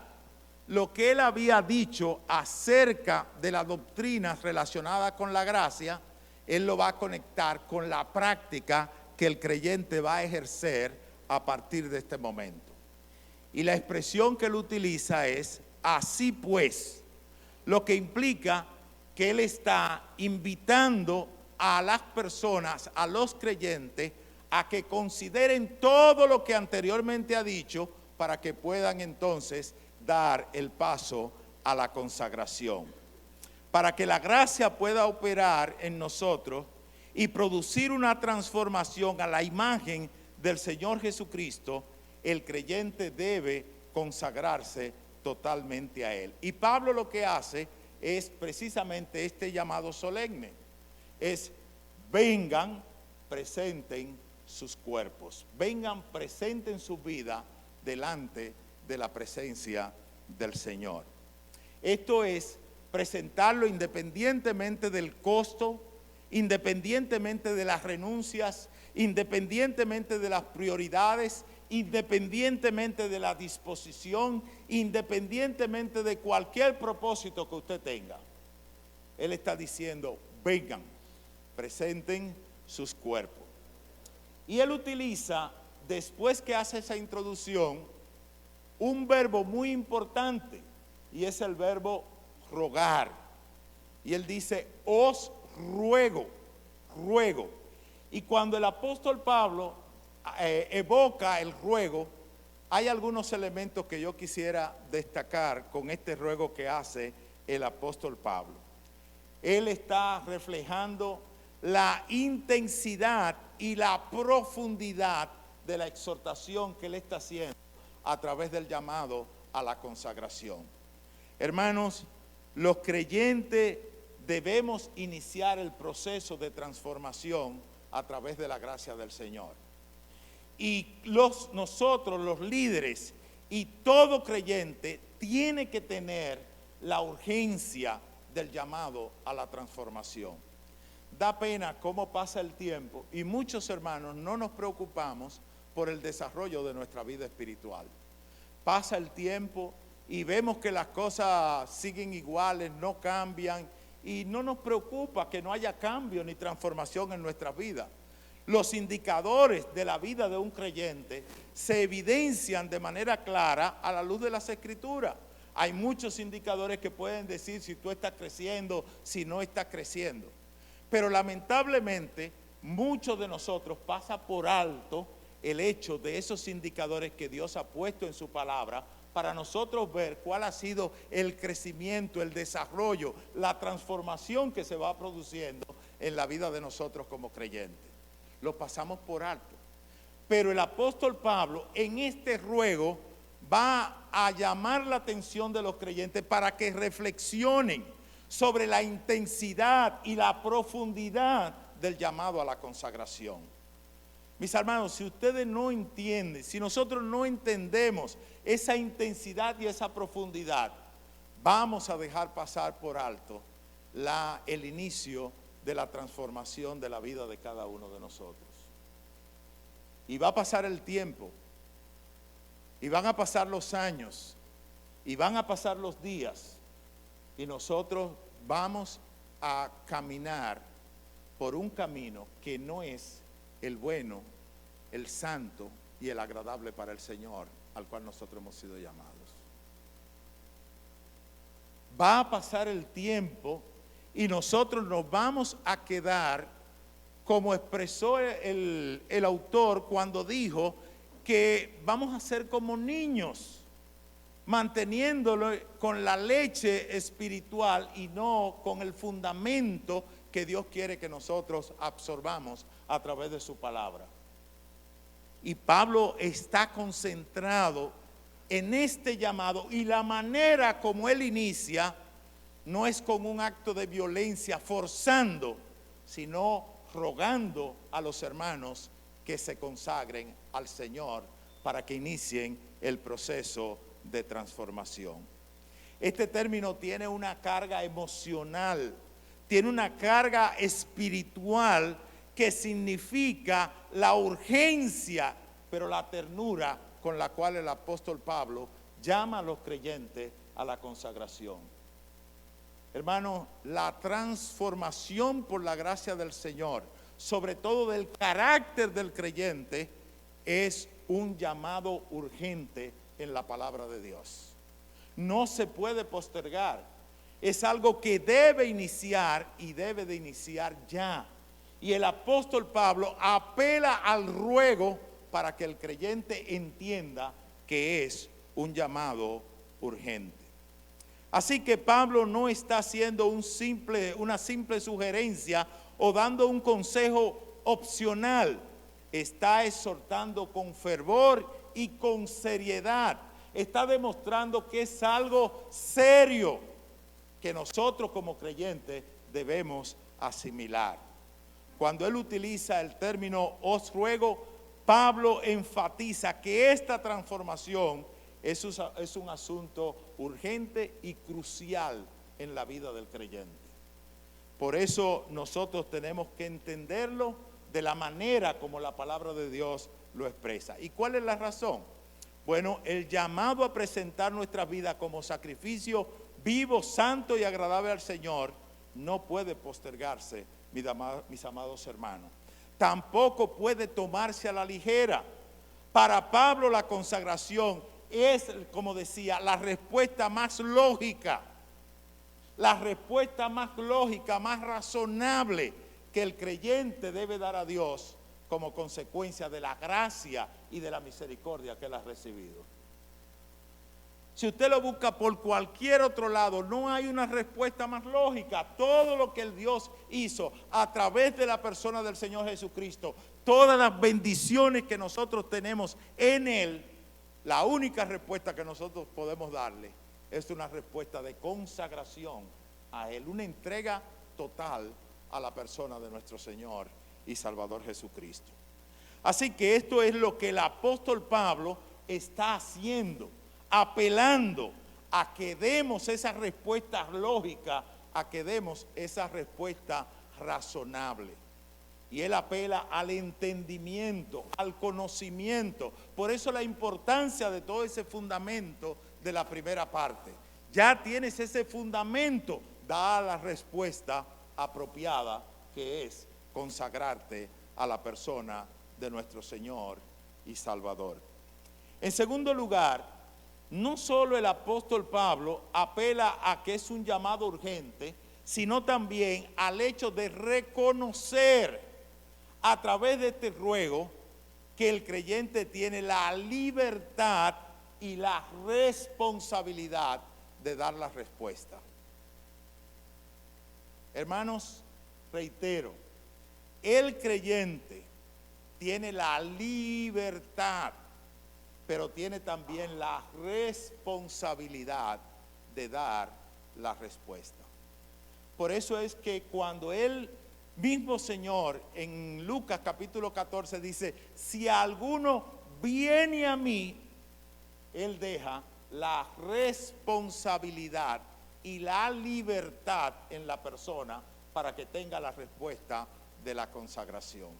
lo que él había dicho acerca de las doctrinas relacionadas con la gracia, él lo va a conectar con la práctica que el creyente va a ejercer a partir de este momento. Y la expresión que él utiliza es así pues, lo que implica que él está invitando a las personas, a los creyentes, a que consideren todo lo que anteriormente ha dicho para que puedan entonces dar el paso a la consagración. Para que la gracia pueda operar en nosotros y producir una transformación a la imagen del Señor Jesucristo, el creyente debe consagrarse totalmente a Él. Y Pablo lo que hace es precisamente este llamado solemne, es vengan, presenten sus cuerpos, vengan, presenten su vida delante de la presencia del Señor. Esto es presentarlo independientemente del costo, independientemente de las renuncias, independientemente de las prioridades, independientemente de la disposición, independientemente de cualquier propósito que usted tenga. Él está diciendo, vengan, presenten sus cuerpos. Y él utiliza, después que hace esa introducción, un verbo muy importante, y es el verbo rogar. Y él dice, os ruego, ruego. Y cuando el apóstol Pablo evoca el ruego, hay algunos elementos que yo quisiera destacar con este ruego que hace el apóstol Pablo. Él está reflejando la intensidad y la profundidad de la exhortación que él está haciendo a través del llamado a la consagración. Hermanos, los creyentes debemos iniciar el proceso de transformación a través de la gracia del Señor. Y nosotros, los líderes y todo creyente, tiene que tener la urgencia del llamado a la transformación. Da pena cómo pasa el tiempo y muchos hermanos no nos preocupamos por el desarrollo de nuestra vida espiritual. Pasa el tiempo y vemos que las cosas siguen iguales, no cambian, y no nos preocupa que no haya cambio ni transformación en nuestra vida. Los indicadores de la vida de un creyente se evidencian de manera clara a la luz de las Escrituras. Hay muchos indicadores que pueden decir si tú estás creciendo, si no estás creciendo. Pero lamentablemente muchos de nosotros pasa por alto el hecho de esos indicadores que Dios ha puesto en su palabra para nosotros ver cuál ha sido el crecimiento, el desarrollo, la transformación que se va produciendo en la vida de nosotros como creyentes. Lo pasamos por alto. Pero el apóstol Pablo en este ruego va a llamar la atención de los creyentes para que reflexionen sobre la intensidad y la profundidad del llamado a la consagración. Mis hermanos, si ustedes no entienden, si nosotros no entendemos esa intensidad y esa profundidad, vamos a dejar pasar por alto el inicio de la transformación de la vida de cada uno de nosotros. Y va a pasar el tiempo, y van a pasar los años, y van a pasar los días, y nosotros vamos a caminar por un camino que no es el bueno, el santo y el agradable para el Señor, al cual nosotros hemos sido llamados. Va a pasar el tiempo y nosotros nos vamos a quedar, como expresó el autor cuando dijo que vamos a ser como niños, manteniéndolo con la leche espiritual y no con el fundamento que Dios quiere que nosotros absorbamos a través de su palabra. Y Pablo está concentrado en este llamado, y la manera como él inicia no es con un acto de violencia forzando, sino rogando a los hermanos que se consagren al Señor para que inicien el proceso de transformación. Este término tiene una carga emocional, tiene una carga espiritual que significa la urgencia, pero la ternura con la cual el apóstol Pablo llama a los creyentes a la consagración. Hermano, la transformación por la gracia del Señor, sobre todo del carácter del creyente, es un llamado urgente en la palabra de Dios. No se puede postergar. Es algo que debe iniciar y debe de iniciar ya. Y el apóstol Pablo apela al ruego para que el creyente entienda que es un llamado urgente. Así que Pablo no está haciendo una simple sugerencia o dando un consejo opcional. Está exhortando con fervor y con seriedad. Está demostrando que es algo serio que nosotros como creyentes debemos asimilar. Cuando él utiliza el término os ruego, Pablo enfatiza que esta transformación es un asunto urgente y crucial en la vida del creyente. Por eso nosotros tenemos que entenderlo de la manera como la palabra de Dios lo expresa. ¿Y cuál es la razón? Bueno, el llamado a presentar nuestra vida como sacrificio vivo, santo y agradable al Señor no puede postergarse mis amados hermanos. Tampoco puede tomarse a la ligera. Para Pablo la consagración es, como decía, la respuesta más lógica, más razonable que el creyente debe dar a Dios como consecuencia de la gracia y de la misericordia que él ha recibido. Si usted lo busca por cualquier otro lado, no hay una respuesta más lógica. Todo lo que el Dios hizo a través de la persona del Señor Jesucristo, todas las bendiciones que nosotros tenemos en Él, la única respuesta que nosotros podemos darle es una respuesta de consagración a Él, una entrega total a la persona de nuestro Señor y Salvador Jesucristo. Así que esto es lo que el apóstol Pablo está haciendo, apelando a que demos esa respuesta lógica, a que demos esa respuesta razonable. Y él apela al entendimiento, al conocimiento. Por eso la importancia de todo ese fundamento de la primera parte. Ya tienes ese fundamento, da la respuesta apropiada, que es consagrarte a la persona de nuestro Señor y Salvador. En segundo lugar, no solo el apóstol Pablo apela a que es un llamado urgente, sino también al hecho de reconocer a través de este ruego que el creyente tiene la libertad y la responsabilidad de dar la respuesta. Hermanos, reitero, el creyente tiene la libertad, pero tiene también la responsabilidad de dar la respuesta. Por eso es que cuando el mismo Señor en Lucas capítulo 14 dice, si alguno viene a mí, Él deja la responsabilidad y la libertad en la persona para que tenga la respuesta de la consagración.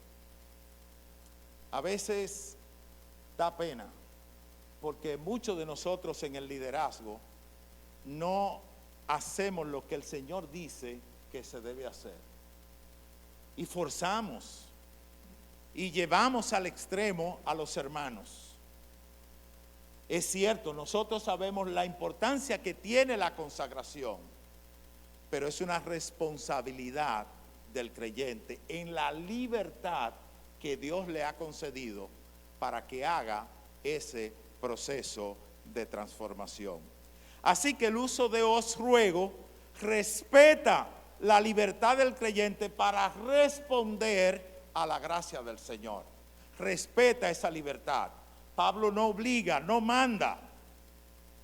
A veces da pena, porque muchos de nosotros en el liderazgo no hacemos lo que el Señor dice que se debe hacer. Y forzamos y llevamos al extremo a los hermanos. Es cierto, nosotros sabemos la importancia que tiene la consagración, pero es una responsabilidad del creyente en la libertad que Dios le ha concedido para que haga ese proceso de transformación. Así que el uso de os ruego respeta la libertad del creyente para responder a la gracia del Señor. Respeta esa libertad. Pablo no obliga, no manda.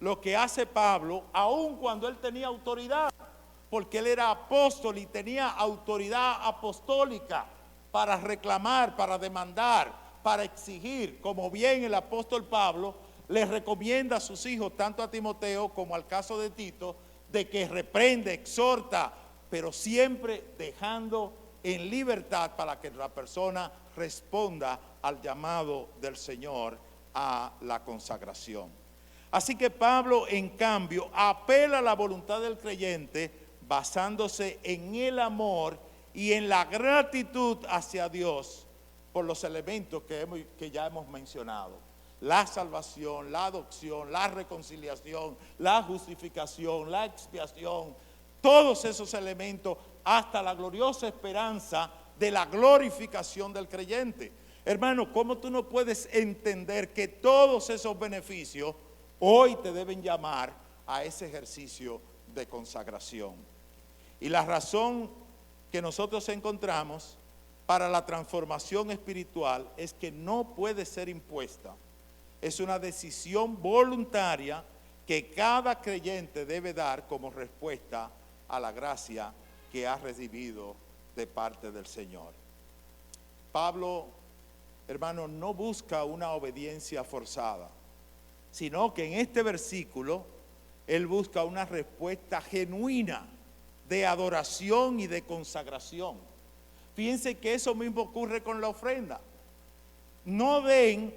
Lo que hace Pablo, aun cuando él tenía autoridad, porque él era apóstol y tenía autoridad apostólica para reclamar, para demandar, para exigir, como bien el apóstol Pablo le recomienda a sus hijos, tanto a Timoteo como al caso de Tito, de que reprende, exhorta, pero siempre dejando en libertad para que la persona responda al llamado del Señor a la consagración. Así que Pablo, en cambio, apela a la voluntad del creyente basándose en el amor y en la gratitud hacia Dios por los elementos que ya hemos mencionado. La salvación, la adopción, la reconciliación, la justificación, la expiación, todos esos elementos hasta la gloriosa esperanza de la glorificación del creyente. Hermano, ¿cómo tú no puedes entender que todos esos beneficios hoy te deben llamar a ese ejercicio de consagración? Y la razón que nosotros encontramos para la transformación espiritual es que no puede ser impuesta. Es una decisión voluntaria que cada creyente debe dar como respuesta a la gracia que ha recibido de parte del Señor. Pablo, hermano, no busca una obediencia forzada, sino que en este versículo él busca una respuesta genuina de adoración y de consagración. Fíjense que eso mismo ocurre con la ofrenda. No den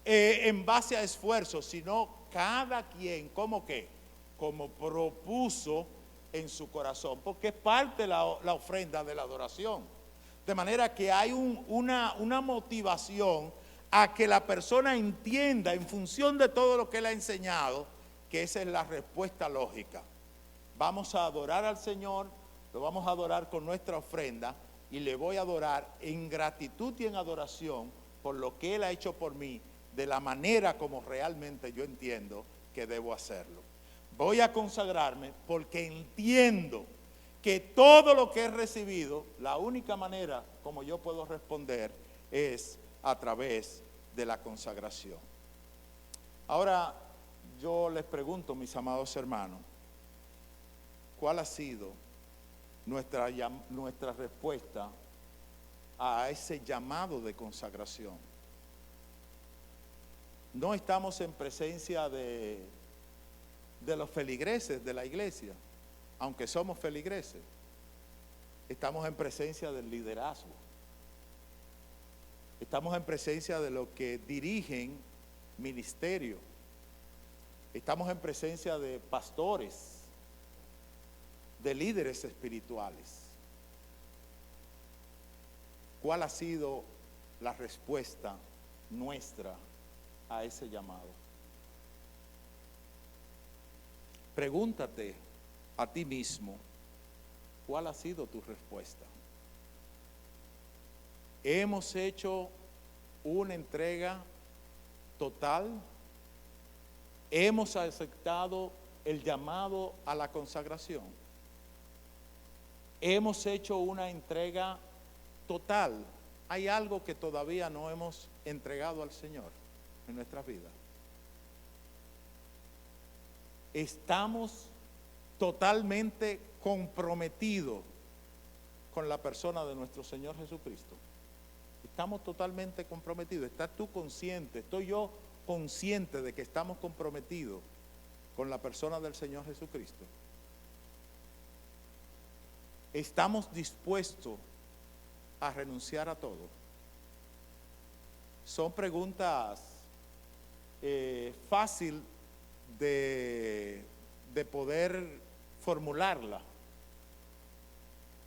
en base a esfuerzos, sino cada quien, ¿cómo qué? Como propuso en su corazón, porque es parte de la ofrenda de la adoración. De manera que hay una motivación a que la persona entienda en función de todo lo que él ha enseñado, que esa es la respuesta lógica. Vamos a adorar al Señor, lo vamos a adorar con nuestra ofrenda y le voy a adorar en gratitud y en adoración por lo que Él ha hecho por mí, de la manera como realmente yo entiendo que debo hacerlo. Voy a consagrarme porque entiendo que todo lo que he recibido, la única manera como yo puedo responder es a través de la consagración. Ahora yo les pregunto, mis amados hermanos, ¿cuál ha sido nuestra respuesta a ese llamado de consagración? No estamos en presencia de los feligreses de la iglesia, aunque somos feligreses. Estamos en presencia del liderazgo. Estamos en presencia de los que dirigen ministerio. Estamos en presencia de pastores, de líderes espirituales. ¿Cuál ha sido la respuesta nuestra a ese llamado? Pregúntate a ti mismo, ¿cuál ha sido tu respuesta? ¿Hemos hecho una entrega total? ¿Hemos aceptado el llamado a la consagración? ¿Hemos hecho una entrega total? ¿Hay algo que todavía no hemos entregado al Señor en nuestras vidas? ¿Estamos totalmente comprometidos con la persona de nuestro Señor Jesucristo? Estamos totalmente comprometidos. ¿Estás tú consciente? ¿Estoy yo consciente de que estamos comprometidos con la persona del Señor Jesucristo? ¿Estamos dispuestos a renunciar a todo? Son preguntas fácil de poder formularla,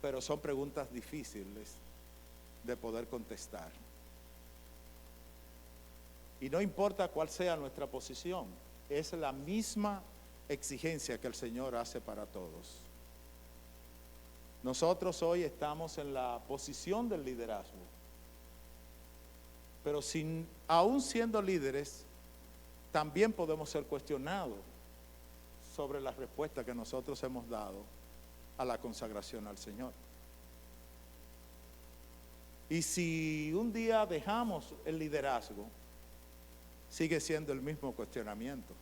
pero son preguntas difíciles de poder contestar. Y no importa cuál sea nuestra posición, es la misma exigencia que el Señor hace para todos. Nosotros hoy estamos en la posición del liderazgo, pero aún siendo líderes, también podemos ser cuestionados sobre la respuesta que nosotros hemos dado a la consagración al Señor. Y si un día dejamos el liderazgo, sigue siendo el mismo cuestionamiento.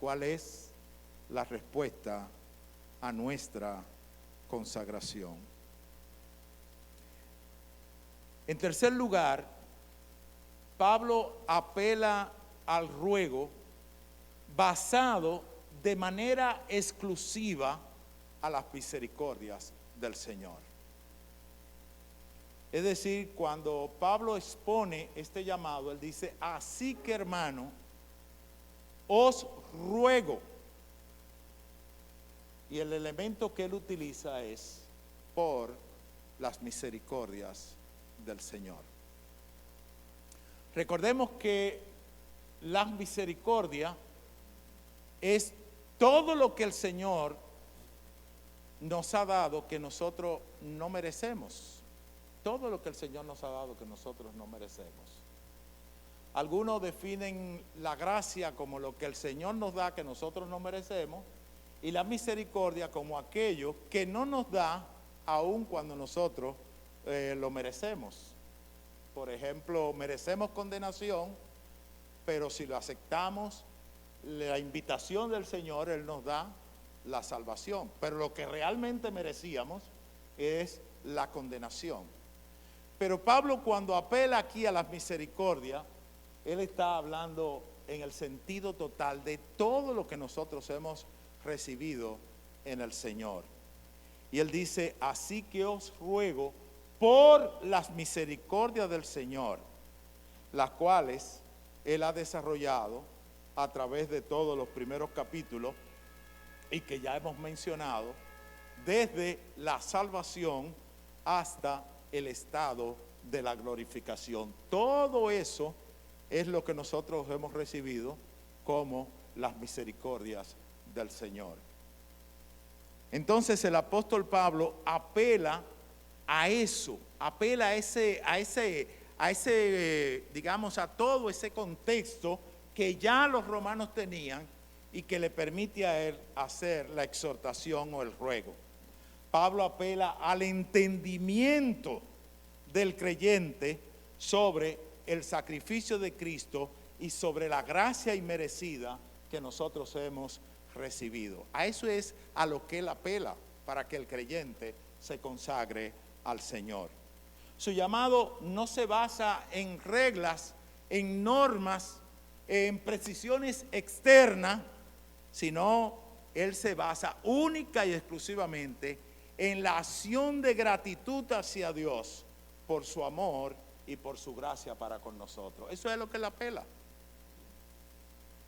¿Cuál es la respuesta a nuestra consagración? En tercer lugar, Pablo apela al ruego basado de manera exclusiva a las misericordias del Señor. Es decir, cuando Pablo expone este llamado, él dice: así que, hermano, os ruego. Y el elemento que él utiliza es por las misericordias del Señor. Recordemos que la misericordia es todo lo que el Señor nos ha dado que nosotros no merecemos. Todo lo que el Señor nos ha dado que nosotros no merecemos. Algunos definen la gracia como lo que el Señor nos da que nosotros no merecemos, y la misericordia como aquello que no nos da aun cuando nosotros lo merecemos. Por ejemplo, merecemos condenación, pero si lo aceptamos, la invitación del Señor, Él nos da la salvación. Pero lo que realmente merecíamos es la condenación. Pero Pablo, cuando apela aquí a la misericordia, él está hablando en el sentido total de todo lo que nosotros hemos recibido en el Señor. Y él dice: así que os ruego por las misericordias del Señor, las cuales él ha desarrollado a través de todos los primeros capítulos y que ya hemos mencionado, desde la salvación hasta el estado de la glorificación. Todo eso es lo que nosotros hemos recibido como las misericordias del Señor. Entonces el apóstol Pablo apela a eso, apela a ese, digamos, a todo ese contexto que ya los romanos tenían y que le permite a él hacer la exhortación o el ruego. Pablo apela al entendimiento del creyente sobre el sacrificio de Cristo y sobre la gracia inmerecida que nosotros hemos recibido. A eso es a lo que él apela para que el creyente se consagre al Señor. Su llamado no se basa en reglas, en normas, en precisiones externas, sino él se basa única y exclusivamente en la acción de gratitud hacia Dios por su amor y por su gracia para con nosotros. Eso es lo que él apela.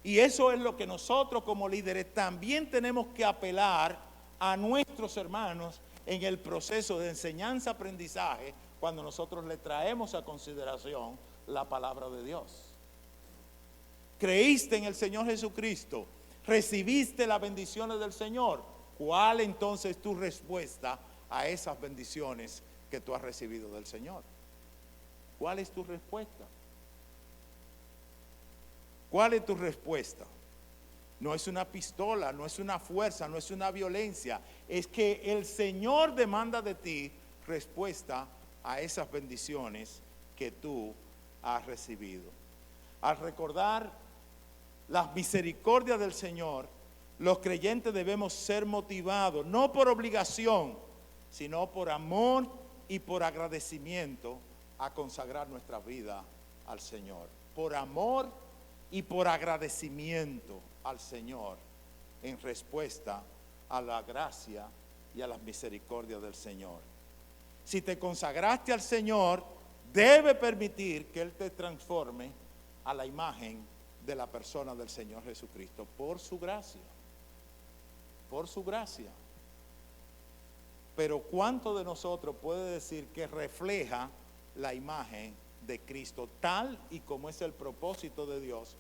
Y eso es lo que nosotros como líderes también tenemos que apelar a nuestros hermanos en el proceso de enseñanza-aprendizaje cuando nosotros le traemos a consideración la palabra de Dios. ¿Creíste en el Señor Jesucristo? ¿Recibiste las bendiciones del Señor? ¿Cuál entonces es tu respuesta a esas bendiciones que tú has recibido del Señor? ¿Cuál es tu respuesta? ¿Cuál es tu respuesta? No es una pistola, no es una fuerza, no es una violencia. Es que el Señor demanda de ti respuesta a esas bendiciones que tú has recibido. Al recordar las misericordias del Señor, los creyentes debemos ser motivados, no por obligación, sino por amor y por agradecimiento a consagrar nuestra vida al Señor. Por amor y por agradecimiento al Señor en respuesta a la gracia y a las misericordias del Señor. Si te consagraste al Señor, debe permitir que Él te transforme a la imagen de la persona del Señor Jesucristo por su gracia. Por su gracia. Pero ¿cuánto de nosotros puede decir que refleja la imagen de Cristo tal y como es el propósito de Dios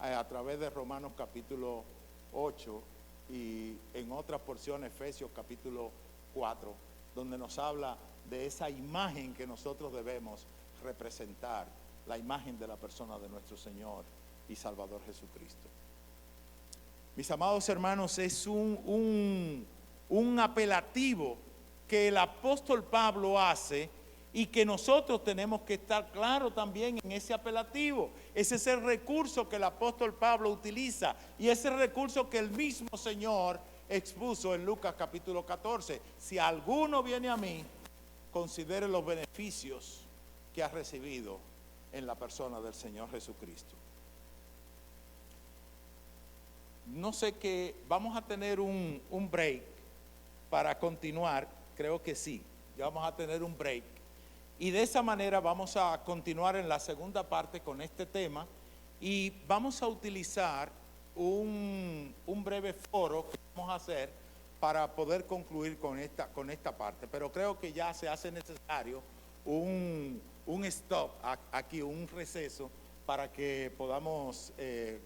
a través de Romanos capítulo 8 y en otras porciones Efesios capítulo 4, donde nos habla de esa imagen que nosotros debemos representar, la imagen de la persona de nuestro Señor y Salvador Jesucristo? Mis amados hermanos, es un apelativo que el apóstol Pablo hace y que nosotros tenemos que estar claros también en ese apelativo. Ese es el recurso que el apóstol Pablo utiliza y ese recurso que el mismo Señor expuso en Lucas capítulo 14. Si alguno viene a mí, considere los beneficios que ha recibido en la persona del Señor Jesucristo. No sé qué, vamos a tener un break para continuar, creo que sí, ya vamos a tener un break. Y de esa manera vamos a continuar en la segunda parte con este tema y vamos a utilizar un breve foro que vamos a hacer para poder concluir con esta parte. Pero creo que ya se hace necesario un stop aquí, un receso, para que podamos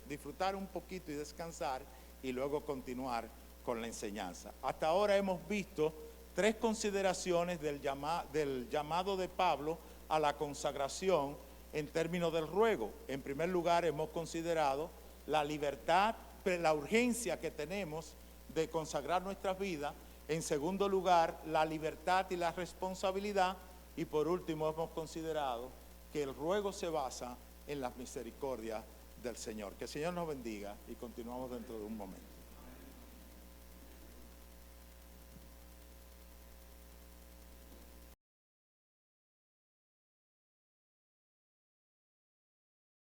disfrutar un poquito y descansar y luego continuar con la enseñanza. Hasta ahora hemos visto 3 consideraciones del llamado de Pablo a la consagración en términos del ruego. En primer lugar, hemos considerado la libertad, la urgencia que tenemos de consagrar nuestras vidas. En segundo lugar, la libertad y la responsabilidad. Y por último, hemos considerado que el ruego se basa en las misericordias del Señor. Que el Señor nos bendiga y continuamos dentro de un momento.